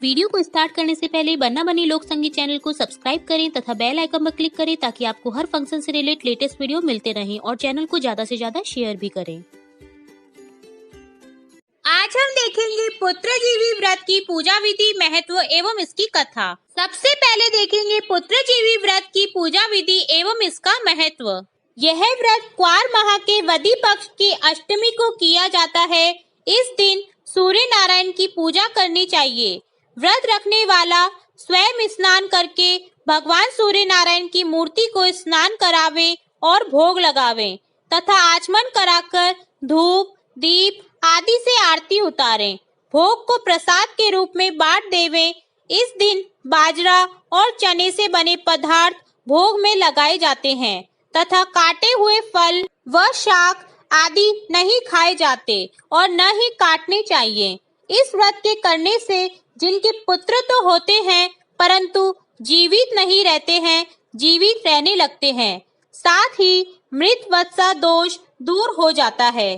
Video को start करने से पहले बन्ना बनी लोक संगीत चैनल को सब्सक्राइब करें तथा बेल आइकन पर क्लिक करें ताकि आपको हर फंक्शन से रिलेटेड लेटेस्ट वीडियो मिलते रहें और चैनल को ज्यादा से ज्यादा शेयर भी करें। आज हम देखेंगे पुत्रजीवी व्रत की पूजा विधि, महत्व एवं इसकी कथा। सबसे पहले देखेंगे पुत्रजीवी व्रत की पूजा विधि एवं इसका महत्व। यह व्रत क्वार माह के वदी पक्ष की अष्टमी को किया जाता है। इस दिन सूर्य नारायण की पूजा करनी चाहिए। व्रत रखने वाला स्वयं स्नान करके भगवान सूर्य नारायण की मूर्ति को स्नान करावे और भोग लगावे तथा आचमन कराकर धूप दीप आदि से आरती उतारें। भोग को प्रसाद के रूप में बांट देवें। इस दिन बाजरा और चने से बने पदार्थ भोग में लगाए जाते हैं तथा काटे हुए फल व शाक आदि नहीं खाए जाते और न ही काटने चाहिए। इस व्रत के करने से जिनके पुत्र तो होते हैं परंतु जीवित नहीं रहते हैं, जीवित रहने लगते हैं। साथ ही मृत वत्सा दोष दूर हो जाता है।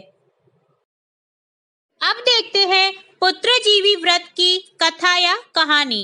अब देखते हैं पुत्रजीवी व्रत की कथा या कहानी।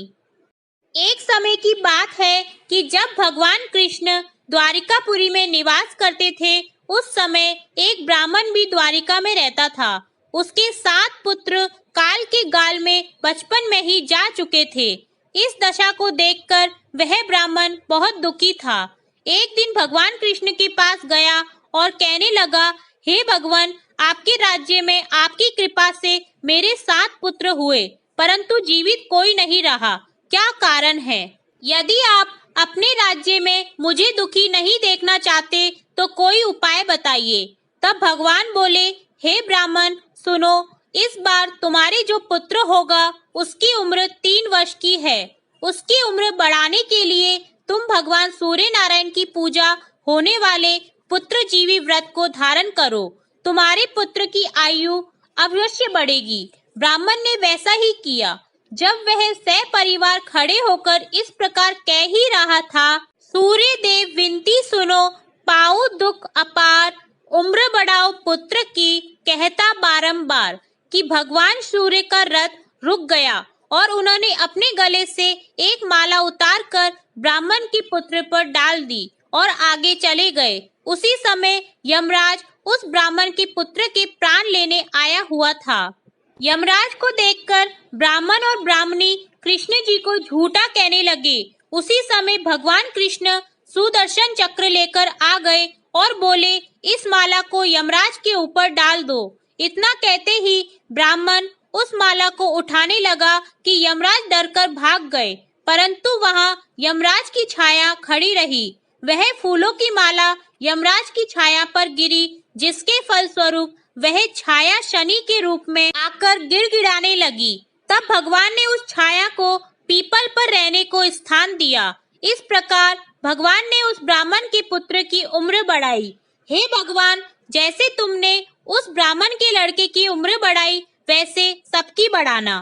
एक समय की बात है कि जब भगवान कृष्ण द्वारिकापुरी में निवास करते थे, उस समय एक ब्राह्मण भी द्वारिका में रहता था। उसके 7 पुत्र काल के गाल में बचपन में ही जा चुके थे। इस दशा को देखकर वह ब्राह्मण बहुत दुखी था। एक दिन भगवान कृष्ण के पास गया और कहने लगा, हे भगवान, आपके राज्य में आपकी कृपा से मेरे 7 पुत्र हुए परंतु जीवित कोई नहीं रहा, क्या कारण है? यदि आप अपने राज्य में मुझे दुखी नहीं देखना चाहते तो कोई उपाय बताइए। तब भगवान बोले, हे ब्राह्मण सुनो, इस बार तुम्हारे जो पुत्र होगा उसकी उम्र 3 वर्ष की है। उसकी उम्र बढ़ाने के लिए तुम भगवान सूर्य नारायण की पूजा होने वाले पुत्रजीवी व्रत को धारण करो। तुम्हारे पुत्र की आयु अवश्य बढ़ेगी। ब्राह्मण ने वैसा ही किया। जब वह सपरिवार खड़े होकर इस प्रकार कह ही रहा था, सूर्य देव विनती सुनो, पाओ दुख अपार, उम्र बढ़ाओ पुत्र की, कहता बारंबार, कि भगवान सूर्य का रथ रुक गया और उन्होंने अपने गले से एक माला उतारकर ब्राह्मण के पुत्र पर डाल दी और आगे चले गए। उसी समय यमराज उस ब्राह्मण के पुत्र के प्राण लेने आया हुआ था। यमराज को देखकर ब्राह्मण और ब्राह्मणी कृष्ण जी को झूठा कहने लगे। उसी समय भगवान कृष्ण सुदर्शन चक्र लेकर आ गए और बोले, इस माला को यमराज के ऊपर डाल दो। इतना कहते ही ब्राह्मण उस माला को उठाने लगा कि यमराज डरकर भाग गए, परंतु वहां यमराज की छाया खड़ी रही। वह फूलों की माला यमराज की छाया पर गिरी, जिसके फलस्वरूप वह छाया शनि के रूप में आकर गिड़गिड़ाने लगी। तब भगवान ने उस छाया को पीपल पर रहने को स्थान दिया। इस प्रकार भगवान ने उस ब्राह्मण के पुत्र की उम्र बढ़ाई। हे भगवान, जैसे तुमने उस ब्राह्मण के लड़के की उम्र बढ़ाई वैसे सबकी बढ़ाना।